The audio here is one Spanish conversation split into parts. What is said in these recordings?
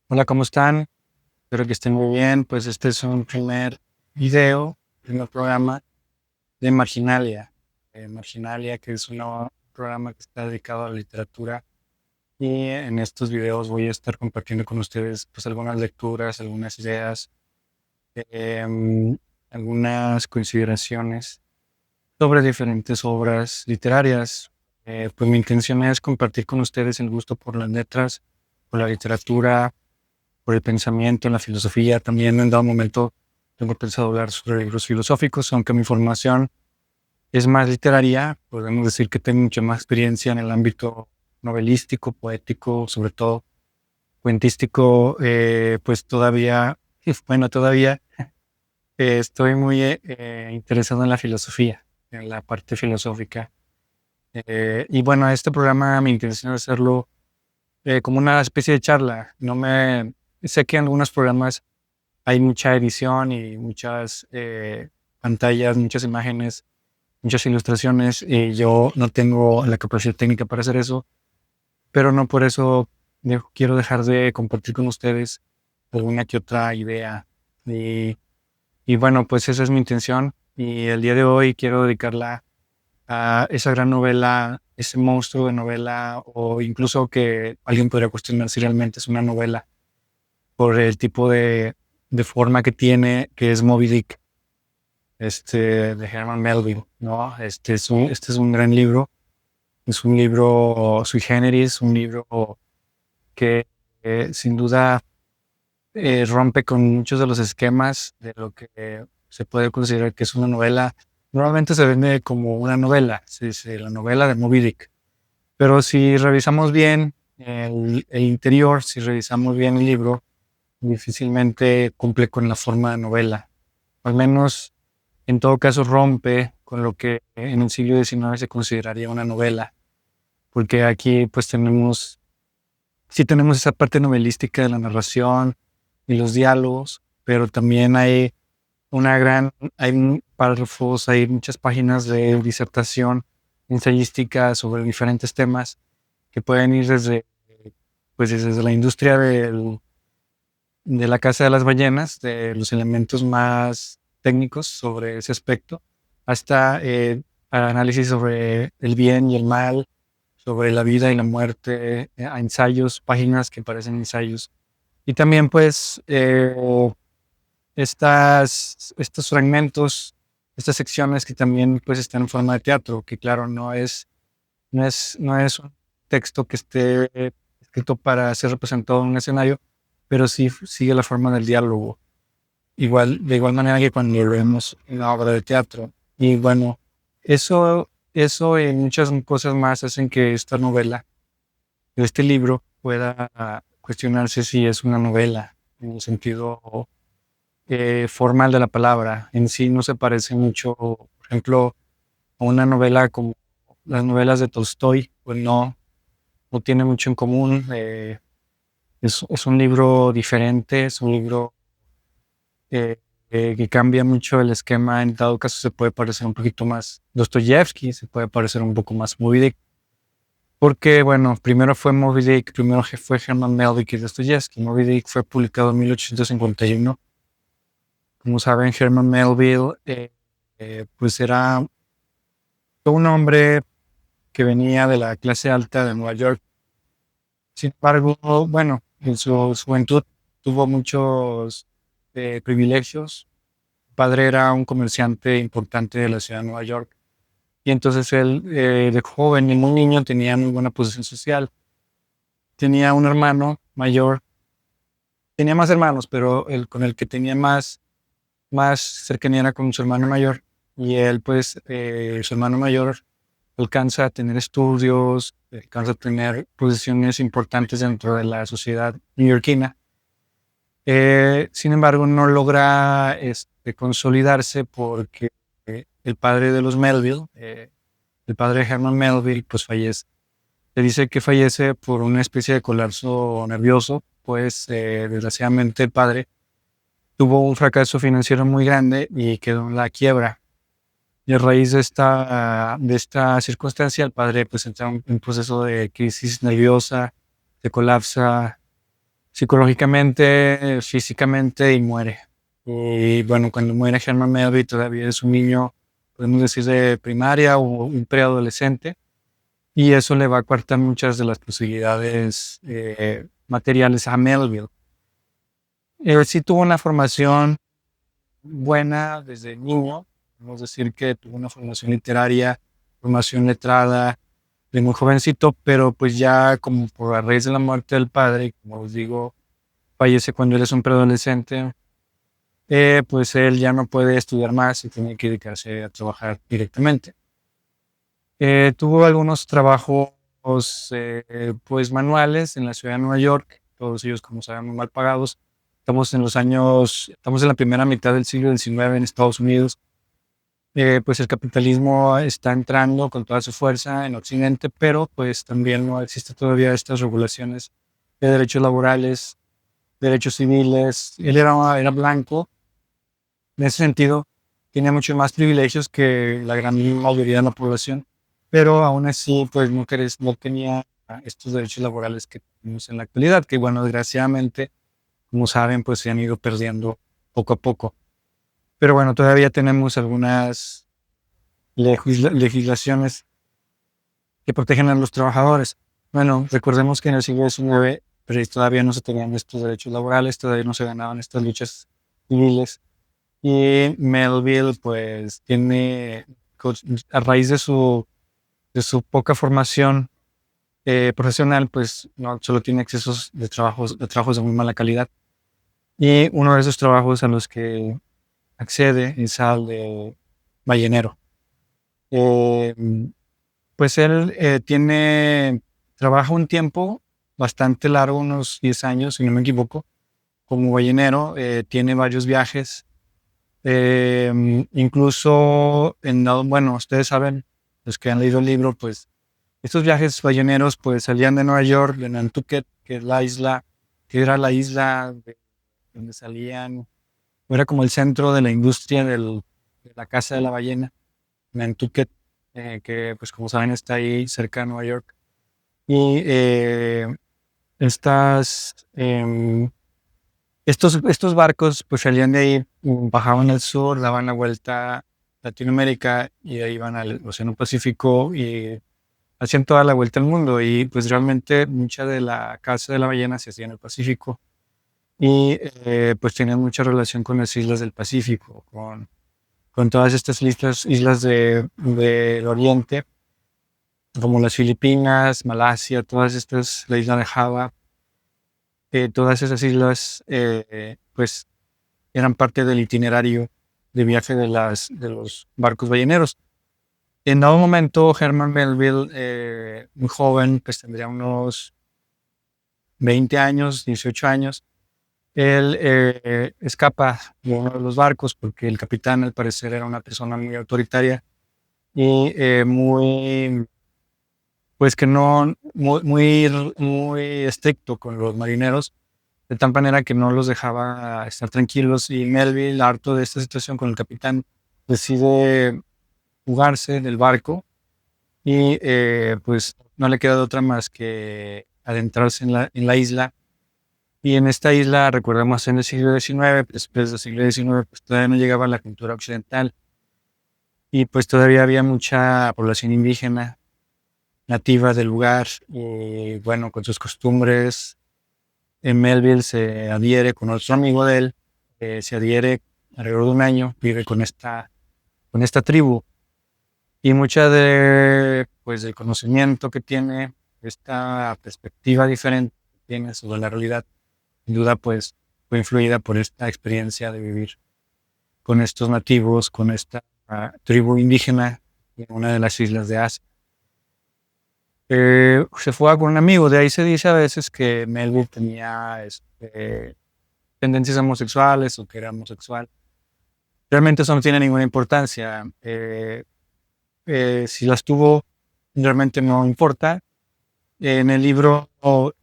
Hola, ¿cómo están? Espero que estén muy bien. Pues este es un primer programa de Marginalia. Marginalia, que es un programa que está dedicado a la literatura. Y en estos videos voy a estar compartiendo con ustedes pues algunas lecturas, algunas ideas, em, algunas consideraciones sobre diferentes obras literarias. Pues mi intención es compartir con ustedes el gusto por las letras, por la literatura, por el pensamiento, en la filosofía. También en dado momento tengo pensado hablar sobre libros filosóficos, aunque mi formación es más literaria. Podemos decir que tengo mucha más experiencia en el ámbito novelístico, poético, sobre todo cuentístico. Pues todavía, todavía estoy muy interesado en la filosofía, en la parte filosófica. Y bueno, este programa mi intención es hacerlo como una especie de charla. No me Sé que en algunos programas hay mucha edición y muchas pantallas, muchas imágenes, muchas ilustraciones, y yo no tengo la capacidad técnica para hacer eso, pero no por eso quiero dejar de compartir con ustedes alguna que otra idea. Y, y bueno, pues esa es mi intención, y el día de hoy quiero dedicarla a esa gran novela, ese monstruo de novela, o incluso que alguien podría cuestionar si realmente es una novela por el tipo de forma que tiene, que es Moby Dick, de Herman Melville, ¿no? Este es un gran libro, es un libro sui generis, un libro que sin duda rompe con muchos de los esquemas de lo que se puede considerar que es una novela. Normalmente se vende como una novela, se dice la novela de Moby Dick, pero si revisamos bien el interior, si revisamos bien el libro, difícilmente cumple con la forma de novela. Al menos, en todo caso, rompe con lo que en el siglo XIX se consideraría una novela, porque aquí pues sí tenemos esa parte novelística de la narración y los diálogos, pero también hay párrafos, hay muchas páginas de disertación ensayística sobre diferentes temas que pueden ir desde la industria de la caza de las ballenas, de los elementos más técnicos sobre ese aspecto, hasta análisis sobre el bien y el mal, sobre la vida y la muerte, a ensayos, páginas que parecen ensayos. Y también pues estos fragmentos, estas secciones que también pues están en forma de teatro, que claro, no es un texto que esté escrito para ser representado en un escenario, pero sí sigue la forma del diálogo. De igual manera que cuando lo vemos en la obra de teatro. Y bueno, eso y muchas cosas más hacen que esta novela, este libro, pueda cuestionarse si es una novela en el sentido formal de la palabra. En sí no se parece mucho, por ejemplo, a una novela como las novelas de Tolstoy, pues no tiene mucho en común. Es un libro diferente, es un libro eh, que cambia mucho el esquema. En dado caso se puede parecer un poquito más Dostoyevsky, se puede parecer un poco más Moby Dick, porque bueno, primero fue Moby Dick, primero fue Herman Melville que Dostoyevsky. Moby Dick fue publicado en 1851. Como saben, Herman Melville pues era un hombre que venía de la clase alta de Nueva York. Sin embargo, bueno, en su juventud tuvo muchos privilegios. Su padre era un comerciante importante de la ciudad de Nueva York, y entonces él, de joven y muy niño, tenía muy buena posición social. Tenía un hermano mayor, tenía más hermanos, pero el con el que tenía más cercanía era con su hermano mayor. Y él, pues, su hermano mayor alcanza a tener estudios, alcanza a tener posiciones importantes dentro de la sociedad neoyorquina. Sin embargo, no logra consolidarse porque el padre de los Melville, el padre de Herman Melville, pues fallece. Se dice que fallece por una especie de colapso nervioso, pues desgraciadamente el padre tuvo un fracaso financiero muy grande y quedó en la quiebra. Y a raíz de esta circunstancia, el padre pues entra en un proceso de crisis nerviosa, se colapsa, psicológicamente, físicamente y muere. Y bueno, cuando muere Herman Melville todavía es un niño, podemos decir, de primaria o un preadolescente, y eso le va a cortar muchas de las posibilidades materiales a Melville. Él sí tuvo una formación buena desde niño, podemos decir que tuvo una formación literaria, formación letrada de muy jovencito, pero pues ya como por a raíz de la muerte del padre, como os digo, fallece cuando él es un preadolescente, pues él ya no puede estudiar más y tiene que dedicarse a trabajar directamente. Tuvo algunos trabajos pues manuales en la ciudad de Nueva York, todos ellos como sabemos mal pagados. Estamos en la primera mitad del siglo XIX en Estados Unidos. Pues el capitalismo está entrando con toda su fuerza en Occidente, pero pues también no existe todavía estas regulaciones de derechos laborales, derechos civiles. Él era blanco, en ese sentido tenía muchos más privilegios que la gran mayoría de la población, pero aún así pues no tenía estos derechos laborales que tenemos en la actualidad, que bueno, desgraciadamente, como saben, pues se han ido perdiendo poco a poco. Pero bueno, todavía tenemos algunas legislaciones que protegen a los trabajadores. Bueno, recordemos que en el siglo XIX pues, todavía no se tenían estos derechos laborales, todavía no se ganaban estas luchas civiles. Y Melville, pues, a raíz de su poca formación profesional, pues, no solo tiene accesos de trabajos de muy mala calidad. Y uno de esos trabajos a los que accede es al de ballenero. Eh, pues él trabaja un tiempo bastante largo, unos 10 años, si no me equivoco, como ballenero. Tiene varios viajes. Incluso bueno, ustedes saben, los que han leído el libro, pues estos viajes balleneros pues salían de Nueva York, de Nantucket, que es la isla, que era la isla donde salían, era como el centro de la industria de la caza de la ballena, Nantucket, que pues como saben está ahí cerca de Nueva York. Y estas, em, estos barcos pues salían de ahí, bajaban al sur, daban la vuelta a Latinoamérica y de ahí iban al Océano Pacífico y hacían toda la vuelta al mundo. Y pues realmente mucha de la caza de la ballena se hacía en el Pacífico y pues tenían mucha relación con las islas del Pacífico, con todas estas islas del Oriente, como las Filipinas, Malasia, todas estas, la isla de Java, todas esas islas pues eran parte del itinerario de viaje de los barcos balleneros. En dado momento, Herman Melville, muy joven, pues tendría unos 20 años, 18 años, él escapa de uno de los barcos porque el capitán, al parecer, era una persona muy autoritaria y pues que no, muy estricto con los marineros, de tal manera que no los dejaba estar tranquilos. Y Melville, harto de esta situación con el capitán, decide fugarse del barco y pues no le queda de otra más que adentrarse en la isla. Y en esta isla, recordemos, en el siglo XIX, después del siglo XIX, pues todavía no llegaba la cultura occidental y pues todavía había mucha población indígena nativa del lugar y bueno, con sus costumbres. En Melville se adhiere con otro amigo de él, se adhiere alrededor de un año, vive con esta tribu y mucha pues, del conocimiento que tiene, esta perspectiva diferente que tiene sobre la realidad, sin duda pues fue influida por esta experiencia de vivir con estos nativos, con esta tribu indígena en una de las islas de Asia. Se fue con un amigo, de ahí se dice a veces que Melville tenía tendencias homosexuales o que era homosexual. Realmente eso no tiene ninguna importancia. Si las tuvo, realmente no importa. En el libro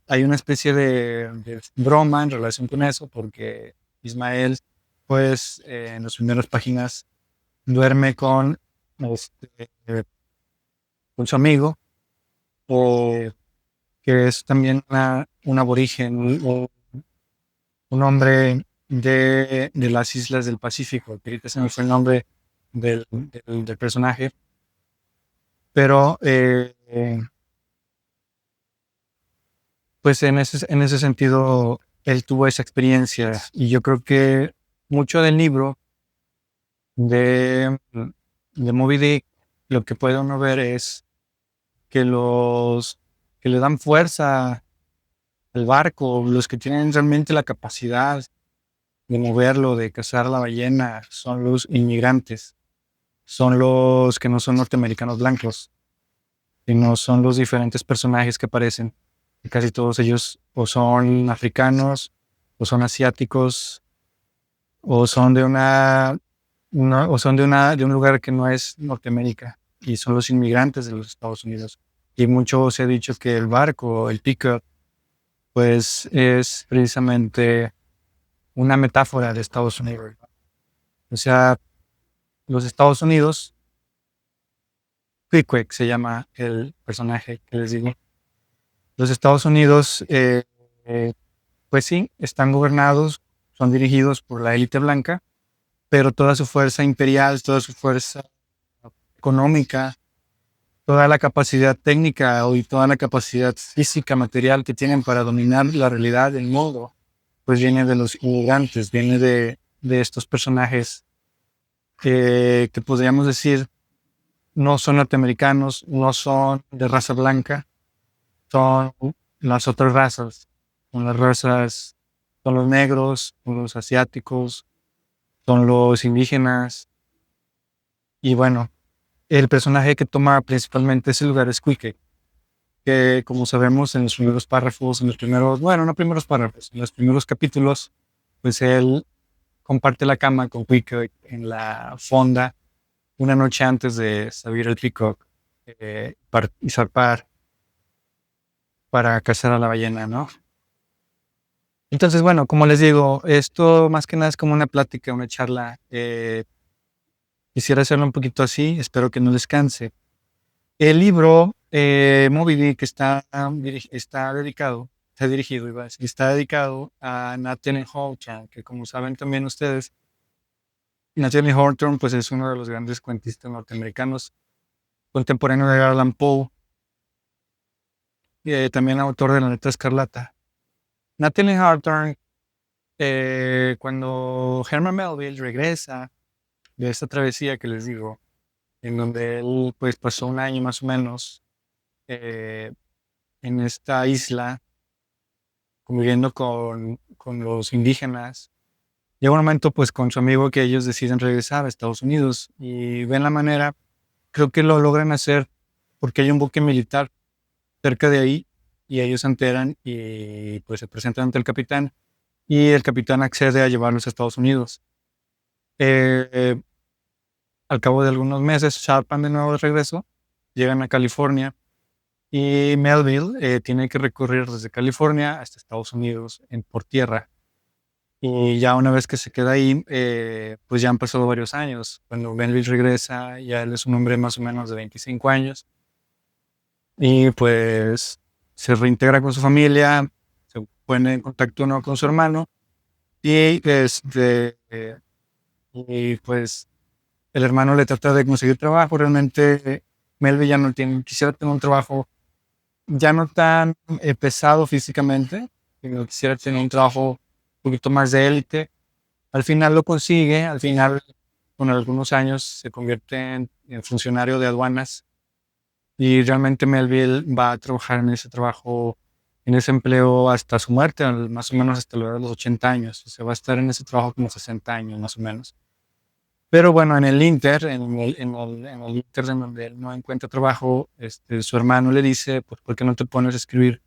hay una especie de broma en relación con eso, porque Ismael, pues, en las primeras páginas duerme este, con su amigo, que es también un aborigen, un hombre de las islas del Pacífico, que ahorita se me fue el nombre del personaje, pero pues en ese sentido él tuvo esa experiencia y yo creo que mucho del libro de, de Moby Dick, lo que puede uno ver es que los que le dan fuerza al barco, los que tienen realmente la capacidad de moverlo, de cazar la ballena, son los inmigrantes, son los que no son norteamericanos blancos, sino son los diferentes personajes que aparecen. Y casi todos ellos o son africanos, o son asiáticos, o son de o son de un lugar que no es Norteamérica, y son los inmigrantes de los Estados Unidos. Y mucho se ha dicho que el barco, el Pequot, pues es precisamente una metáfora de Estados Unidos. O sea, los Estados Unidos, Queequeg se llama el personaje que les digo. Los Estados Unidos, pues sí, están gobernados, son dirigidos por la élite blanca, pero toda su fuerza imperial, toda su fuerza económica, toda la capacidad técnica y toda la capacidad física, material que tienen para dominar la realidad del mundo, pues viene de los inmigrantes, viene de estos personajes que podríamos decir no son norteamericanos, no son de raza blanca, son las otras razas, son las razas, son los negros, son los asiáticos, son los indígenas. Y bueno, el personaje que toma principalmente ese lugar es Quique, que como sabemos en los primeros párrafos, en los primeros, bueno, no primeros párrafos, en los primeros capítulos, pues él comparte la cama con Quique en la fonda una noche antes de salir el Peacock y zarpar para cazar a la ballena, ¿no? Entonces, bueno, como les digo, esto más que nada es como una plática, una charla. Quisiera hacerlo un poquito así, espero que no les canse. El libro Moby Dick está dirigido, iba a decir, está dedicado a Nathaniel Hawthorne, que como saben también ustedes, Nathaniel Hawthorne pues es uno de los grandes cuentistas norteamericanos, contemporáneo de Allan Poe, y también autor de La Letra Escarlata. Nathaniel Hawthorne, cuando Herman Melville regresa de esta travesía que les digo, en donde él pues pasó un año más o menos eh, en esta isla, conviviendo con los indígenas. Llega un momento pues con su amigo que ellos deciden regresar a Estados Unidos y ven la manera, creo que lo logran hacer porque hay un buque militar cerca de ahí y ellos se enteran y pues se presentan ante el capitán y el capitán accede a llevarlos a Estados Unidos. Eh, Al cabo de algunos meses zarpan de nuevo de regreso, llegan a California y Melville tiene que recorrer desde California hasta Estados Unidos por tierra. Y ya una vez que se queda ahí, pues ya han pasado varios años. Cuando Melville regresa, ya él es un hombre más o menos de 25 años y pues se reintegra con su familia, se pone en contacto ¿no? con su hermano y pues el hermano le trata de conseguir trabajo. Realmente Melville ya no tiene, quisiera tener un trabajo ya no tan pesado físicamente, sino quisiera tener un trabajo un poquito más de élite. Al final lo consigue, al final con algunos años se convierte en funcionario de aduanas y realmente Melville va a trabajar en ese trabajo, en ese empleo hasta su muerte, más o menos hasta la edad de los 80 años. O sea, va a estar en ese trabajo como 60 años más o menos. Pero bueno, en el Inter, en el Inter en donde él no encuentra trabajo, su hermano le dice, pues, ¿por qué no te pones a escribir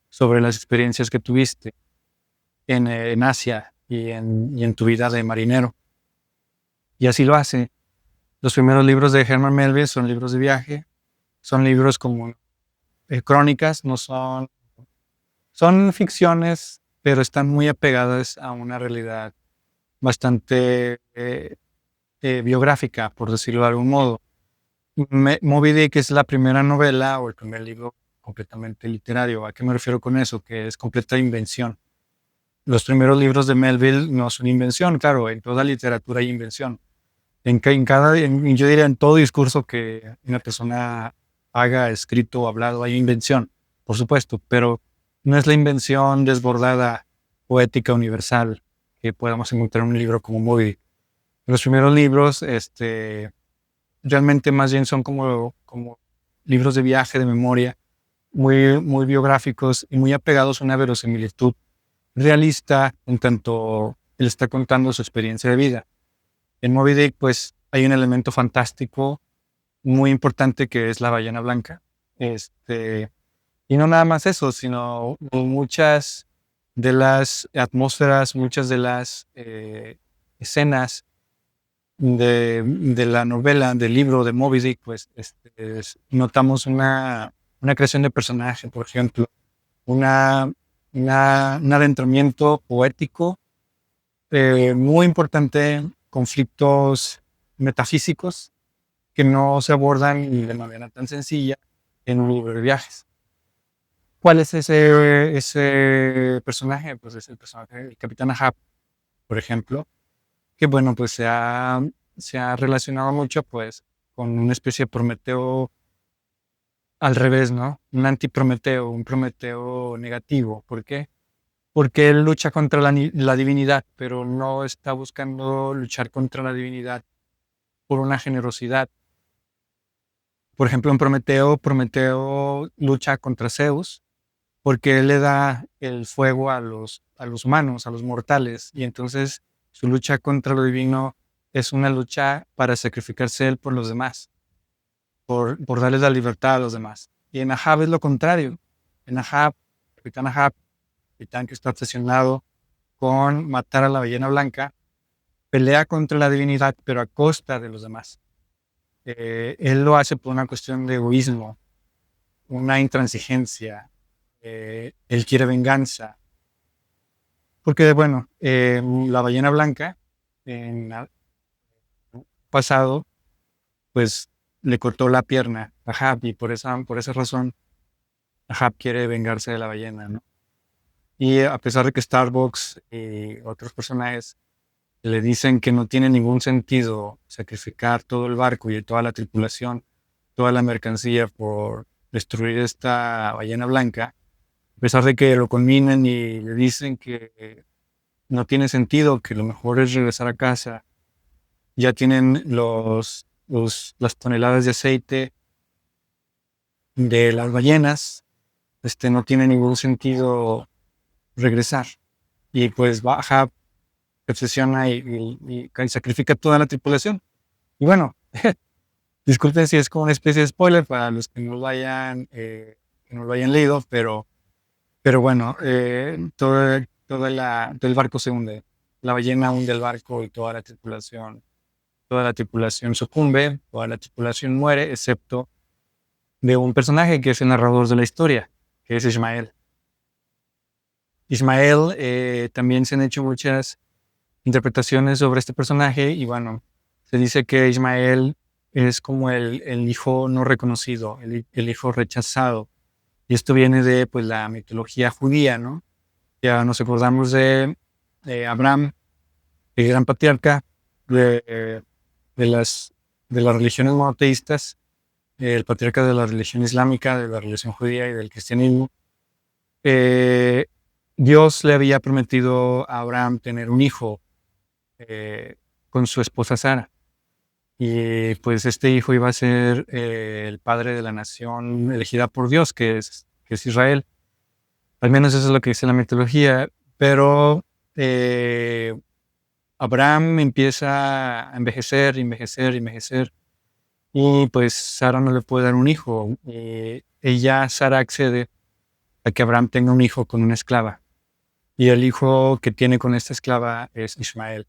sobre las experiencias que tuviste en Asia y en tu vida de marinero? Y así lo hace. Los primeros libros de Herman Melville son libros de viaje, son libros como crónicas, no son, son ficciones, pero están muy apegadas a una realidad bastante biográfica, por decirlo de algún modo. Moby Dick es la primera novela o el primer libro completamente literario. ¿A qué me refiero con eso? Que es completa invención. los primeros libros de Melville no son invención, claro, en toda literatura hay invención. Yo diría en todo discurso que una persona haga, escrito o hablado, hay invención, por supuesto, pero no es la invención desbordada, poética, universal, que podamos encontrar en un libro como Moby Dick. Los primeros libros, realmente más bien son como libros de viaje, de memoria, muy biográficos y muy apegados a una verosimilitud realista en tanto él está contando su experiencia de vida. En Moby Dick, pues, hay un elemento fantástico muy importante que es la ballena blanca. Y no nada más eso, sino muchas de las atmósferas, muchas de las escenas de la novela, del libro de Moby Dick, pues notamos una creación de personaje, por ejemplo, una, un adentramiento poético muy importante, conflictos metafísicos que no se abordan de manera tan sencilla en un libro de viajes. ¿Cuál es ese personaje? Pues es el personaje del Capitán Ahab, por ejemplo, que bueno, pues se ha relacionado mucho pues con una especie de Prometeo al revés, ¿no? Un antiprometeo, un Prometeo negativo. ¿Por qué? Porque él lucha contra la divinidad, pero no está buscando luchar contra la divinidad por una generosidad. Por ejemplo, en Prometeo lucha contra Zeus porque él le da el fuego a los humanos, a los mortales, y entonces su lucha contra lo divino es una lucha para sacrificarse él por los demás, por darles la libertad a los demás. Y en Ahab es lo contrario. En Ahab, Capitán Ahab, capitán que está obsesionado con matar a la ballena blanca, pelea contra la divinidad, pero a costa de los demás. Él lo hace por una cuestión de egoísmo, una intransigencia. Él quiere venganza. Porque, bueno, la ballena blanca, en el pasado, pues le cortó la pierna a Ahab y por esa razón Ahab quiere vengarse de la ballena, ¿no? Y a pesar de que Starbucks y otros personajes le dicen que no tiene ningún sentido sacrificar todo el barco y toda la tripulación, toda la mercancía por destruir esta ballena blanca, a pesar de que lo conminan y le dicen que no tiene sentido, que lo mejor es regresar a casa, ya tienen las toneladas de aceite de las ballenas, no tiene ningún sentido regresar. Y pues baja, se obsesiona y sacrifica toda la tripulación. Y bueno, disculpen si es como una especie de spoiler para los que que no lo hayan leído, pero bueno, todo el barco se hunde. La ballena hunde el barco y toda la tripulación sucumbe, toda la tripulación muere, excepto de un personaje que es el narrador de la historia, que es Ismael. Ismael, también se han hecho muchas interpretaciones sobre este personaje y bueno, se dice que Ismael es como el hijo no reconocido, el hijo rechazado. Y esto viene de pues, la mitología judía, ¿no? Ya nos acordamos de Abraham, el gran patriarca de, de las, de las religiones monoteístas, el patriarca de la religión islámica, de la religión judía y del cristianismo. Eh, Dios le había prometido a Abraham tener un hijo con su esposa Sara. Y pues este hijo iba a ser el padre de la nación elegida por Dios, que es Israel. Al menos eso es lo que dice la mitología. Pero Abraham empieza a envejecer, envejecer. Y pues Sara no le puede dar un hijo. Sara accede a que Abraham tenga un hijo con una esclava. Y el hijo que tiene con esta esclava es Ismael,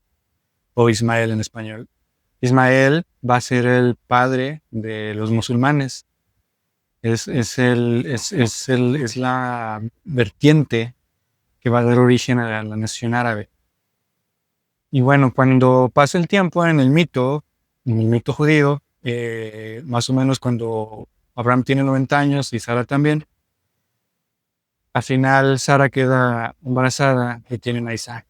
o Ismael en español. Ismael va a ser el padre de los musulmanes. Es la vertiente que va a dar origen a la nación árabe. Y bueno, cuando pasa el tiempo en el mito judío, más o menos cuando Abraham tiene 90 años y Sara también, al final Sara queda embarazada y tienen a Isaac.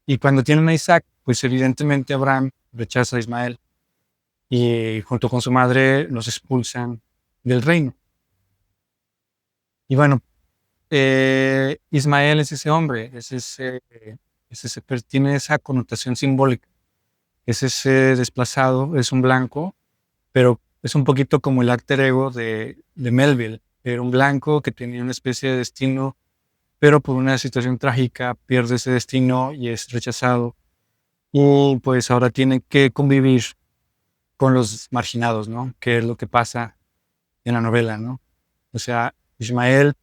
Y cuando tienen a Isaac, pues evidentemente Abraham rechaza a Ismael y junto con su madre los expulsan del reino. Y bueno, Ismael es ese hombre, tiene esa connotación simbólica, es ese desplazado, es un blanco, pero es un poquito como el alter ego de Melville. Era un blanco que tenía una especie de destino, pero por una situación trágica pierde ese destino y es rechazado. Y pues ahora tiene que convivir con los marginados, ¿no? Que es lo que pasa en la novela, ¿no? O sea, Ismael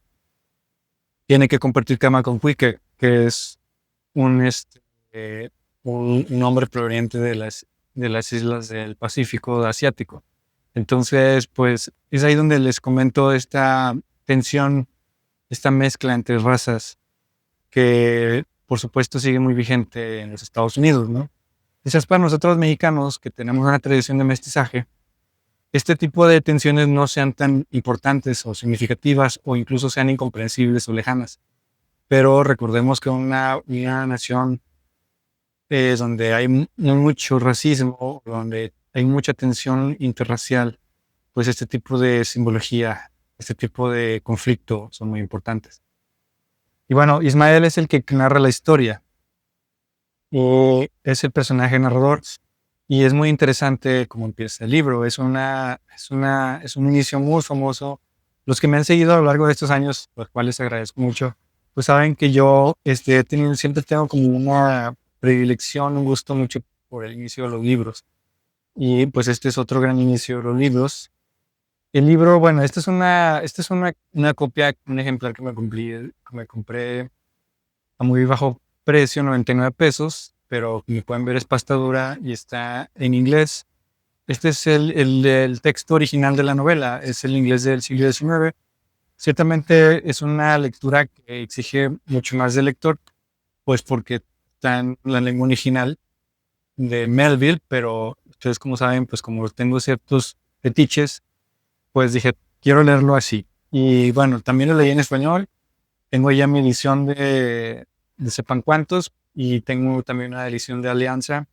tiene que compartir cama con Quique, que es un, este, un hombre proveniente de las islas del Pacífico asiático. Entonces, pues es ahí donde les comento esta tensión, esta mezcla entre razas que, por supuesto, sigue muy vigente en los Estados Unidos, ¿no? Quizás para nosotros mexicanos, que tenemos una tradición de mestizaje, este tipo de tensiones no sean tan importantes o significativas o incluso sean incomprensibles o lejanas. Pero recordemos que una nación donde hay mucho racismo, donde hay mucha tensión interracial, pues este tipo de simbología, este tipo de conflicto son muy importantes. Y bueno, Ismael es el que narra la historia, y es el personaje narrador, y es muy interesante cómo empieza el libro. Es un inicio muy famoso. Los que me han seguido a lo largo de estos años, los cuales agradezco mucho, pues saben que yo siempre tengo como una predilección, un gusto mucho por el inicio de los libros. Y pues este es otro gran inicio de los libros. El libro, bueno, esta es una copia, un ejemplar que me compré a muy bajo precio, 99 pesos, pero como pueden ver es pasta dura y está en inglés. Este es el texto original de la novela, es el inglés del siglo XIX. Ciertamente es una lectura que exige mucho más del lector, pues porque está en la lengua original de Melville, pero ustedes como saben, pues como tengo ciertos fetiches, pues dije, quiero leerlo así. Y bueno, también lo leí en español. Tengo ya mi edición de sepan cuántos y tengo también una edición de Alianza,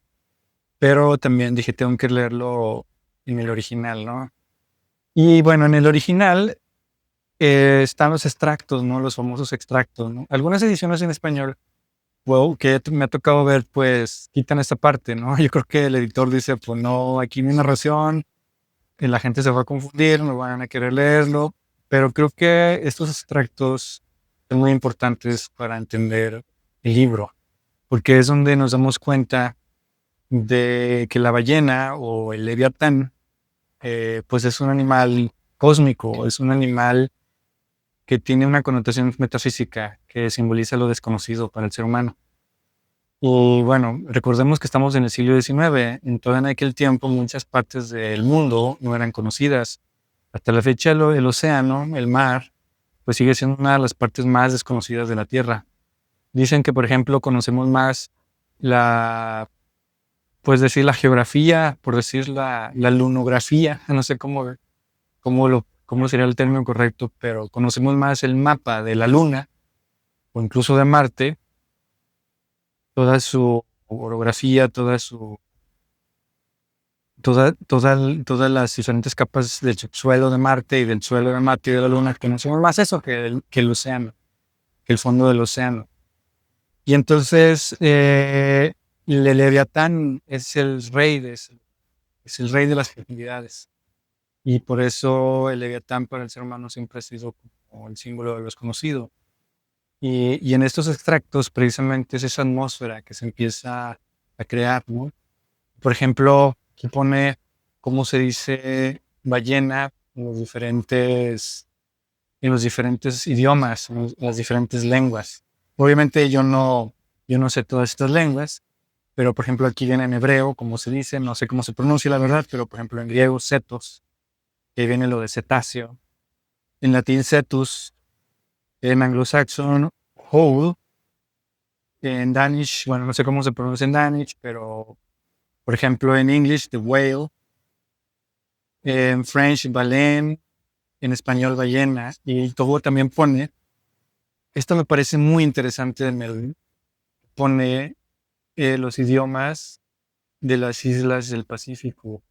pero también dije, tengo que leerlo en el original, ¿no? Y bueno, en el original están los extractos, ¿no? Los famosos extractos, ¿no? Algunas ediciones en español, wow, que me ha tocado ver, pues quitan esta parte, ¿no? Yo creo que el editor dice, pues no, aquí no hay narración, la gente se va a confundir, no van a querer leerlo, pero creo que estos extractos son muy importantes para entender el libro, porque es donde nos damos cuenta de que la ballena o el leviatán, pues es un animal cósmico, es un animal que tiene una connotación metafísica que simboliza lo desconocido para el ser humano. Y bueno, recordemos que estamos en el siglo XIX, entonces en aquel tiempo muchas partes del mundo no eran conocidas. Hasta la fecha el océano, el mar, pues sigue siendo una de las partes más desconocidas de la Tierra. Dicen que, por ejemplo, conocemos más pues decir la geografía, por decir la lunografía, no sé cómo sería el término correcto, pero conocemos más el mapa de la Luna o incluso de Marte, toda su orografía, todas las diferentes capas del subsuelo de Marte y del suelo de Marte y de la Luna. Conocemos más eso que el océano, que el fondo del océano. Y entonces el Leviatán es el rey es el rey de las profundidades. Y por eso el Leviatán para el ser humano siempre ha sido como el símbolo de lo desconocido. Y en estos extractos precisamente es esa atmósfera que se empieza a crear, ¿no? Por ejemplo, aquí pone cómo se dice ballena en los diferentes idiomas, en las diferentes lenguas. Obviamente yo no sé todas estas lenguas, pero por ejemplo aquí viene en hebreo, como se dice, no sé cómo se pronuncia la verdad, pero por ejemplo en griego cetos, que viene lo de cetáceo, en latín cetus, en anglosaxón whole, en Danish, bueno, no sé cómo se pronuncia en Danish, pero por ejemplo en English, the whale, en French, baleine, en español, ballena, y todo también pone esto me parece muy interesante de Melville. Pone los idiomas de las islas del Pacífico,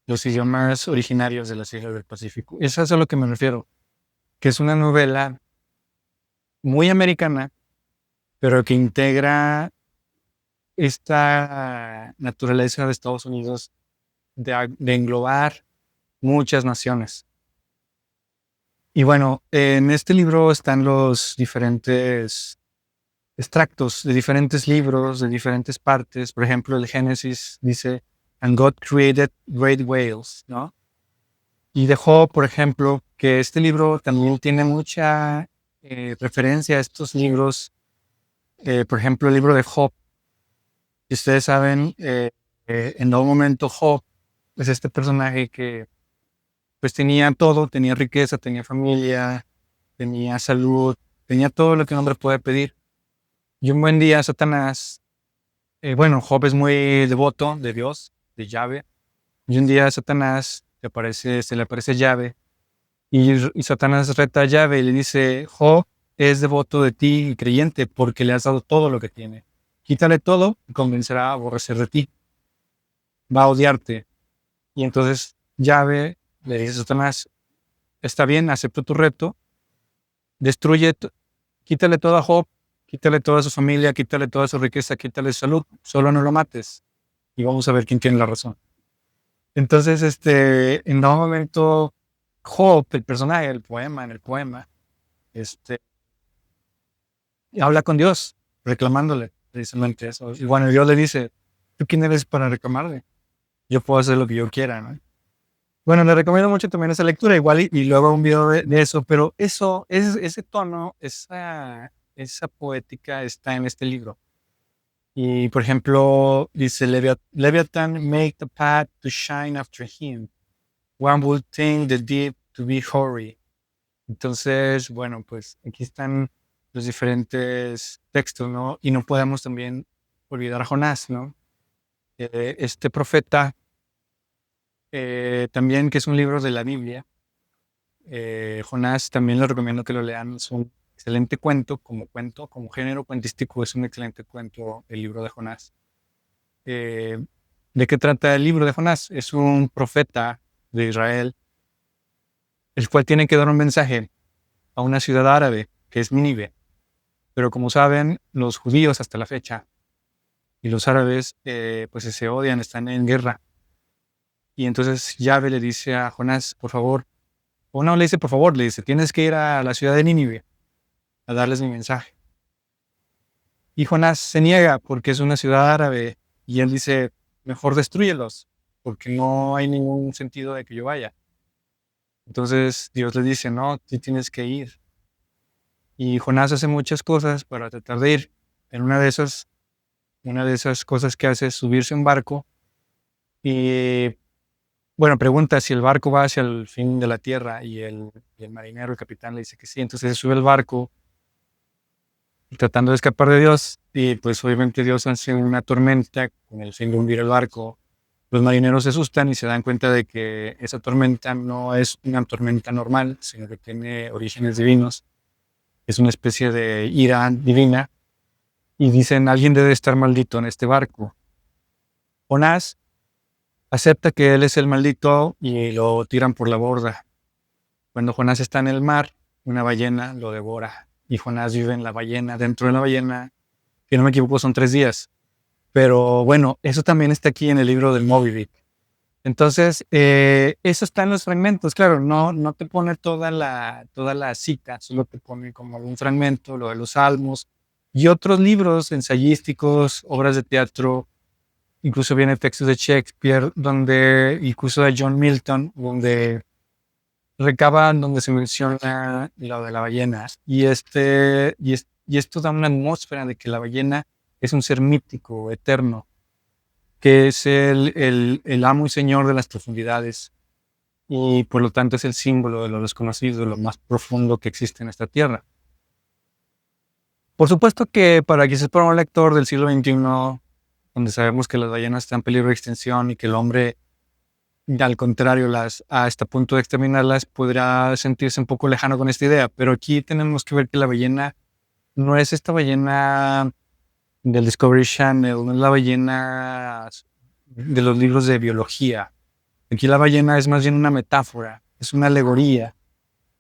los idiomas originarios de las islas del Pacífico. Eso es a lo que me refiero, que es una novela muy americana, pero que integra esta naturaleza de Estados Unidos de englobar muchas naciones. Y bueno, en este libro están los diferentes extractos de diferentes libros, de diferentes partes. Por ejemplo, el Génesis dice, and God created great whales, ¿no? Y dejó, por ejemplo, que este libro también tiene mucha referencia a estos libros. Por ejemplo, el libro de Job. Si ustedes saben, en algún momento Job es este personaje que pues tenía todo, tenía riqueza, tenía familia, tenía salud, tenía todo lo que un hombre puede pedir. Y un buen día Satanás, bueno, Job es muy devoto de Dios, de Yahvé, y un día Satanás se le aparece Yahvé, y Satanás reta a Yahvé y le dice, Job es devoto de ti y creyente porque le has dado todo lo que tiene. Quítale todo y convencerá a aborrecer de ti. Va a odiarte. Y entonces Yahvé le dice a Satanás, está bien, acepto tu reto, destruye, quítale todo a Job, quítale toda su familia, quítale toda su riqueza, quítale su salud, solo no lo mates y vamos a ver quién tiene la razón. Entonces, en un momento, Job, el personaje en el poema, habla con Dios, reclamándole precisamente eso. Y bueno, Dios le dice, ¿tú quién eres para reclamarle? Yo puedo hacer lo que yo quiera, ¿no? Bueno, le recomiendo mucho también esa lectura, igual y luego un video de eso, pero ese tono, esa poética está en este libro. Y, por ejemplo, dice, Leviathan make the path to shine after him. One would think the deep to be hoary. Entonces, bueno, pues aquí están los diferentes textos, ¿no? Y no podemos también olvidar a Jonás, ¿no? Este profeta, también que es un libro de la Biblia. Jonás también les recomiendo que lo lean. Es un excelente cuento, como género cuentístico, es un excelente cuento el libro de Jonás. ¿De qué trata el libro de Jonás? Es un profeta de Israel, el cual tiene que dar un mensaje a una ciudad árabe, que es Nínive. Pero como saben, los judíos hasta la fecha y los árabes pues se odian, están en guerra. Y entonces Yahvé le dice a Jonás, por favor, o no le dice por favor, le dice, tienes que ir a la ciudad de Nínive a darles mi mensaje. Y Jonás se niega porque es una ciudad árabe y él dice, mejor destrúyelos, porque no hay ningún sentido de que yo vaya. Entonces Dios le dice, no, tú tienes que ir. Y Jonás hace muchas cosas para tratar de ir. En una de esas cosas que hace es subirse a un barco y, bueno, pregunta si el barco va hacia el fin de la tierra y el marinero, el capitán, le dice que sí. Entonces se sube al barco tratando de escapar de Dios y pues obviamente Dios hace una tormenta con el fin de hundir el barco. Los marineros se asustan y se dan cuenta de que esa tormenta no es una tormenta normal, sino que tiene orígenes divinos. Es una especie de ira divina y dicen, alguien debe estar maldito en este barco. Jonás acepta que él es el maldito y lo tiran por la borda. Cuando Jonás está en el mar, una ballena lo devora y Jonás vive en la ballena, dentro de la ballena, si no me equivoco son 3 días. Pero bueno, eso también está aquí en el libro del Moby Dick. Entonces, eso está en los fragmentos. Claro, no te pone toda la cita, solo te pone como un fragmento, lo de los salmos y otros libros ensayísticos, obras de teatro, incluso vienen textos de Shakespeare, incluso de John Milton, donde donde se menciona lo de la ballena. Y esto da una atmósfera de que la ballena es un ser mítico, eterno, que es el amo y señor de las profundidades y por lo tanto es el símbolo de lo desconocido, de lo más profundo que existe en esta tierra. Por supuesto que para un lector del siglo XXI, donde sabemos que las ballenas están en peligro de extinción y que el hombre al contrario, hasta punto de exterminarlas, podrá sentirse un poco lejano con esta idea. Pero aquí tenemos que ver que la ballena no es esta ballena del Discovery Channel, no es la ballena de los libros de biología. Aquí la ballena es más bien una metáfora, es una alegoría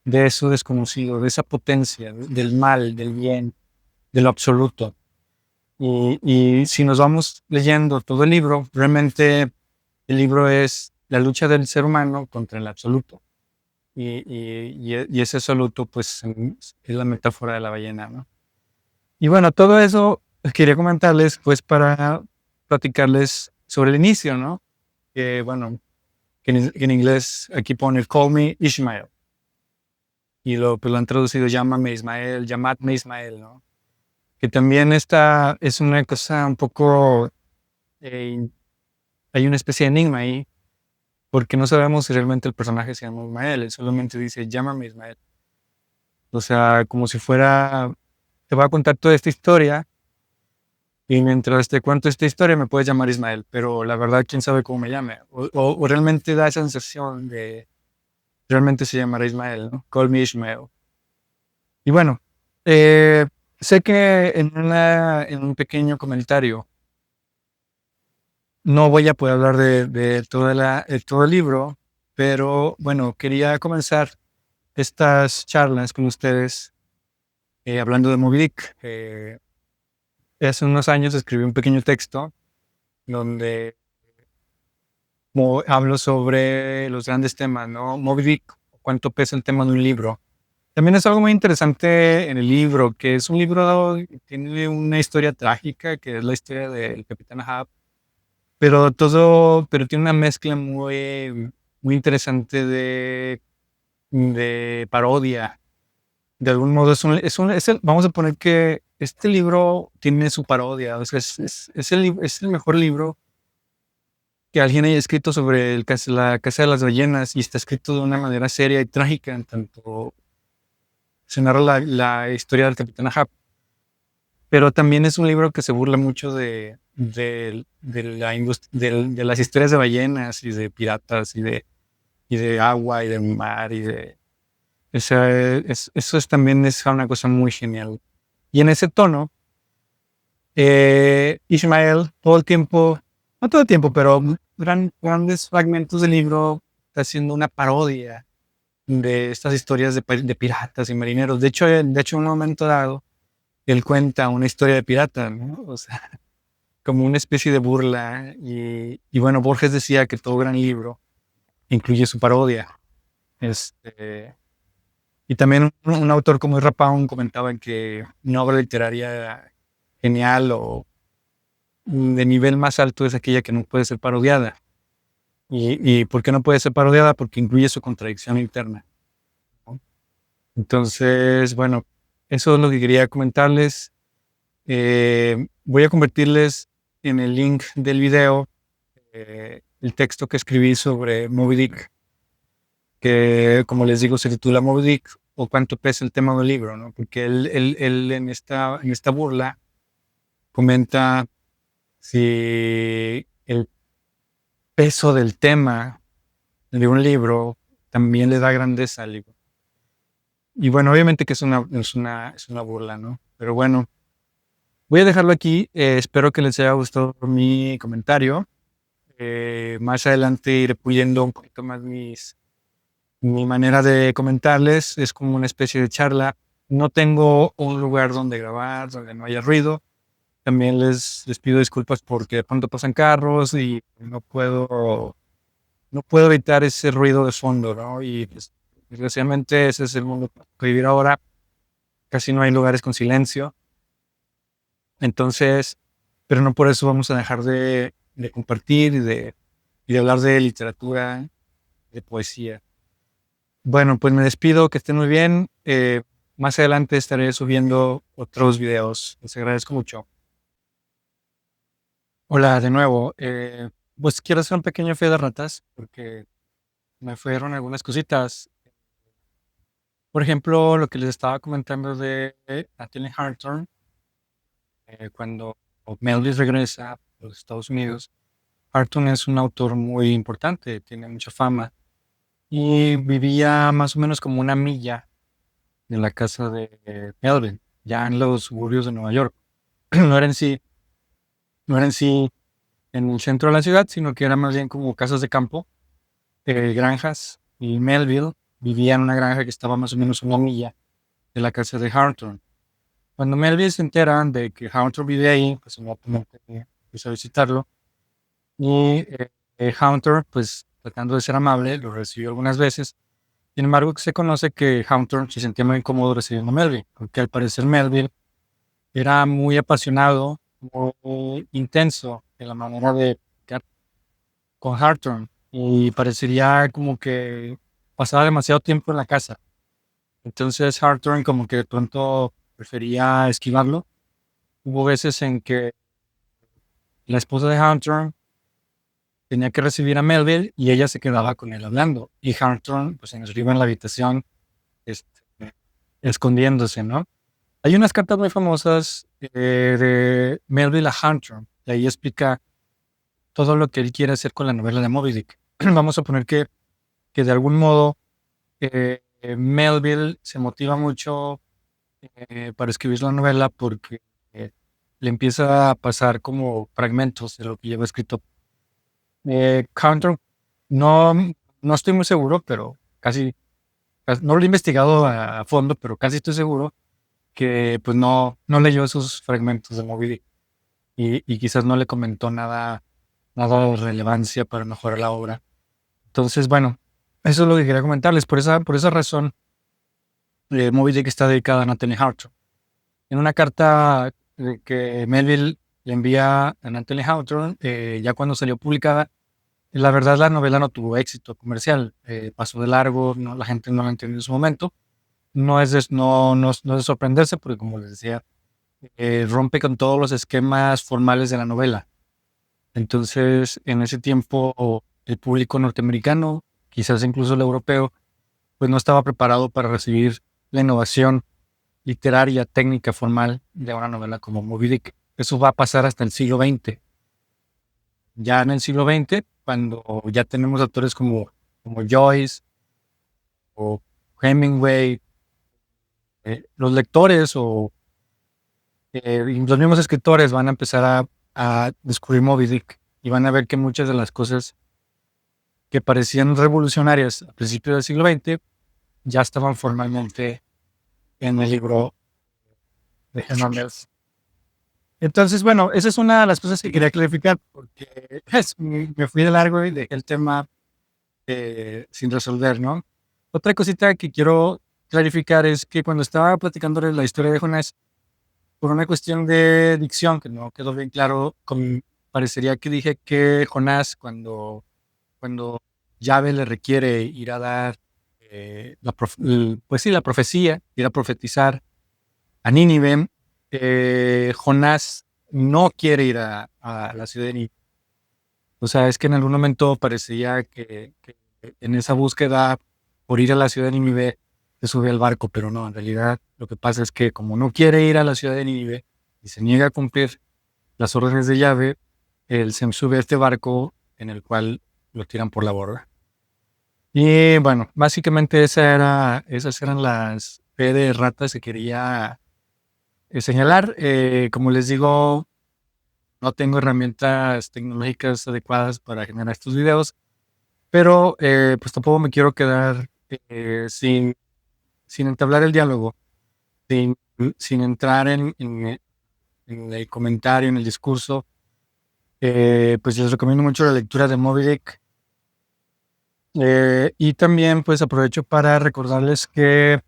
de eso desconocido, de esa potencia, del mal, del bien, de lo absoluto. Y si nos vamos leyendo todo el libro, realmente el libro es la lucha del ser humano contra el absoluto. Y ese absoluto, pues, es la metáfora de la ballena, ¿no? Y bueno, todo eso quería comentarles, pues, para platicarles sobre el inicio, ¿no? Que, bueno, que en inglés aquí pone Call me Ishmael. Y pues, lo han traducido Llámame Ismael, llamadme Ismael, ¿no? Que también esta es una cosa un poco, eh, hay una especie de enigma ahí, porque no sabemos si realmente el personaje se llama Ismael, él solamente dice llámame Ismael. O sea, como si fuera, te voy a contar toda esta historia y mientras te cuento esta historia me puedes llamar Ismael, pero la verdad, quién sabe cómo me llame. O realmente da esa sensación de, realmente se llamará Ismael, ¿no? Call me Ishmael. Y bueno, eh, sé que en un pequeño comentario no voy a poder hablar de todo el libro, pero bueno, quería comenzar estas charlas con ustedes hablando de Moby Dick. Hace unos años escribí un pequeño texto donde hablo sobre los grandes temas, ¿no? Moby Dick, cuánto pesa el tema de un libro. También es algo muy interesante en el libro, que es un libro que tiene una historia trágica, que es la historia del Capitán Ahab, pero tiene una mezcla muy interesante de parodia. De algún modo vamos a poner que este libro tiene su parodia, o sea, es el mejor libro que alguien haya escrito sobre la Casa de las Ballenas y está escrito de una manera seria y trágica, en tanto se narra la historia del Capitán Ahab. Pero también es un libro que se burla mucho de las historias de ballenas y de piratas y de agua y de mar o sea, también es una cosa muy genial. Y en ese tono, Ishmael todo el tiempo, no todo el tiempo, pero grandes fragmentos del libro está haciendo una parodia de estas historias de piratas y marineros. De hecho, en un momento dado, él cuenta una historia de pirata, ¿no? O sea, como una especie de burla. Y bueno, Borges decía que todo gran libro incluye su parodia. Este, y también un autor como Ezra Pound comentaba que una obra literaria genial o de nivel más alto es aquella que no puede ser parodiada. ¿Y por qué no puede ser parodiada? Porque incluye su contradicción interna, ¿no? Entonces, bueno, eso es lo que quería comentarles. Voy a convertirles en el link del video el texto que escribí sobre Moby Dick, que como les digo se titula Moby Dick o cuánto pesa el tema del libro, ¿no? Porque él en esta burla comenta si el peso del tema de un libro también le da grandeza al libro. Y bueno, obviamente que es una burla, ¿no? Pero bueno, voy a dejarlo aquí. Espero que les haya gustado mi comentario. Más adelante iré puliendo un poquito más mi manera de comentarles. Es como una especie de charla. No tengo un lugar donde grabar, donde no haya ruido. También les pido disculpas porque de pronto pasan carros y no puedo evitar ese ruido de fondo, ¿no? Y pues, desgraciadamente ese es el mundo que vivir ahora. Casi no hay lugares con silencio. Entonces, pero no por eso vamos a dejar de compartir y de hablar de literatura, de poesía. Bueno, pues me despido, que estén muy bien. Más adelante estaré subiendo otros videos. Les agradezco mucho. Hola de nuevo. Pues quiero hacer un pequeño fe de ratas porque me fueron algunas cositas. Por ejemplo, lo que les estaba comentando de Natalie Harton, cuando Melville regresa a los Estados Unidos, Harton es un autor muy importante, tiene mucha fama y vivía más o menos como una milla de la casa de Melville, ya en los suburbios de Nueva York. No era en sí, no era en sí en el centro de la ciudad, sino que era más bien como casas de campo, granjas, y Melville vivía en una granja que estaba más o menos una milla de la casa de Harton. Cuando Melville se entera de que Harton vive ahí, pues inmediatamente empieza a visitarlo. Y Hunter, pues tratando de ser amable, lo recibió algunas veces. Sin embargo, se conoce que Hunter se sentía muy incómodo recibiendo a Melville, porque al parecer Melville era muy apasionado, muy intenso en la manera de platicar con Hunter y parecería como que pasaba demasiado tiempo en la casa. Entonces Hunter como que de pronto prefería esquivarlo. Hubo veces en que la esposa de Hunter tenía que recibir a Melville y ella se quedaba con él hablando. Y Harton, pues, arriba en la habitación, este, escondiéndose, ¿no? Hay unas cartas muy famosas de Melville a Harton, y ahí explica todo lo que él quiere hacer con la novela de Moby Dick. Vamos a poner que de algún modo Melville se motiva mucho para escribir la novela porque le empieza a pasar como fragmentos de lo que lleva escrito. Counter, no, no estoy muy seguro, pero no lo he investigado a fondo, pero casi estoy seguro que pues no leyó esos fragmentos de Moby Dick y quizás no le comentó nada de relevancia para mejorar la obra. Entonces, bueno, eso es lo que quería comentarles. Por esa razón, Moby Dick está dedicada a Nathaniel Hawthorne. En una carta que Melville le envía a Nathaniel Hawthorne, ya cuando salió publicada, la verdad, la novela no tuvo éxito comercial, pasó de largo, no, la gente no la entendió en su momento. No es de sorprenderse porque, como les decía, rompe con todos los esquemas formales de la novela. Entonces, en ese tiempo, el público norteamericano, quizás incluso el europeo, pues no estaba preparado para recibir la innovación literaria, técnica, formal de una novela como Moby Dick. Eso va a pasar hasta el siglo XX. Ya en el siglo XX, cuando ya tenemos autores como Joyce o Hemingway, los lectores y los mismos escritores van a empezar a descubrir Moby Dick y van a ver que muchas de las cosas que parecían revolucionarias a principios del siglo XX ya estaban formalmente en el libro de Herman Melville. Entonces, bueno, esa es una de las cosas que quería clarificar porque me fui de largo y dejé el tema sin resolver, ¿no? Otra cosita que quiero clarificar es que cuando estaba platicando de la historia de Jonás, por una cuestión de dicción que no quedó bien claro, parecería que dije que Jonás, cuando Yahvé le requiere ir a dar pues sí, la profecía, ir a profetizar a Nínive, Jonás no quiere ir a la ciudad de Nínive. O sea, es que en algún momento parecía que en esa búsqueda por ir a la ciudad de Nínive se sube al barco, pero no, en realidad lo que pasa es que como no quiere ir a la ciudad de Nínive y se niega a cumplir las órdenes de Yahvé, él se sube a este barco en el cual lo tiran por la borda. Y bueno, básicamente esas eran las fe de ratas que quería señalar. Como les digo, no tengo herramientas tecnológicas adecuadas para generar estos videos, pero pues tampoco me quiero quedar sin entablar el diálogo, sin entrar en el comentario, en el discurso. Pues les recomiendo mucho la lectura de Moby Dick. Y también pues aprovecho para recordarles que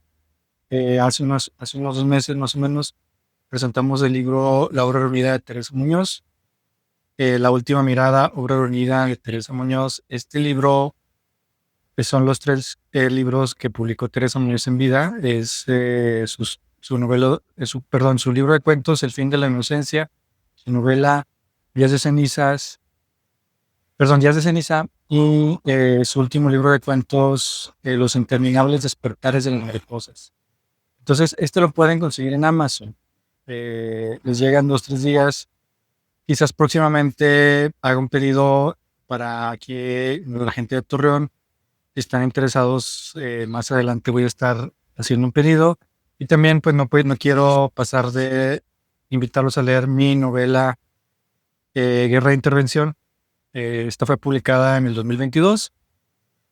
hace unos 2 meses más o menos presentamos el libro La obra reunida de Teresa Muñoz. La última mirada, obra reunida de Teresa Muñoz. Este libro, que son los 3 libros que publicó Teresa Muñoz en vida, es su novela, su libro de cuentos, El fin de la inocencia, su novela Días de cenizas, Días de ceniza, y su último libro de cuentos, Los interminables despertares de las mariposas. Entonces, este lo pueden conseguir en Amazon. Les llegan 2-3 días quizás próximamente haga un pedido para que la gente de Torreón, si están interesados, más adelante voy a estar haciendo un pedido. Y también, pues no quiero pasar de invitarlos a leer mi novela Guerra de Intervención. Esta fue publicada en el 2022.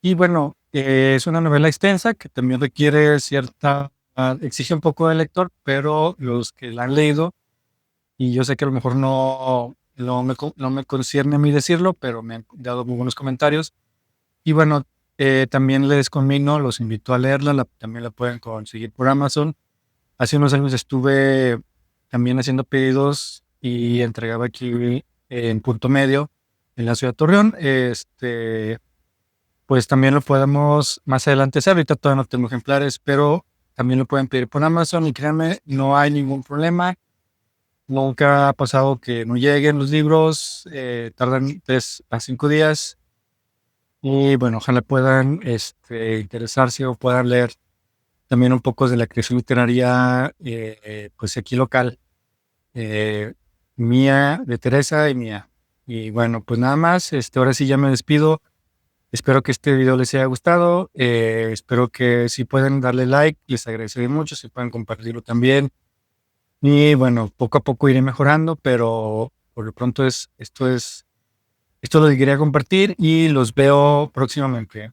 Y bueno, es una novela extensa que también requiere exige un poco del lector, pero los que la han leído, y yo sé que a lo mejor no me concierne a mí decirlo, pero me han dado muy buenos comentarios. Y bueno, también les conmino, los invito a leerla, también la pueden conseguir por Amazon. Hace unos años estuve también haciendo pedidos y entregaba aquí en Punto Medio, en la ciudad de Torreón. Pues también lo podemos más adelante hacer. Ahorita todavía no tengo ejemplares, pero también lo pueden pedir por Amazon y créanme, no hay ningún problema. Nunca ha pasado que no lleguen los libros, tardan 3 a 5 días. Y bueno, ojalá puedan interesarse o puedan leer también un poco de la creación literaria, pues aquí local, eh, mía, de Teresa y mía. Y bueno, pues nada más, ahora sí ya me despido. Espero que este video les haya gustado. Espero que si pueden darle like, les agradeceré mucho. Si pueden compartirlo también. Y bueno, poco a poco iré mejorando, pero por lo pronto esto lo que quería compartir y los veo próximamente.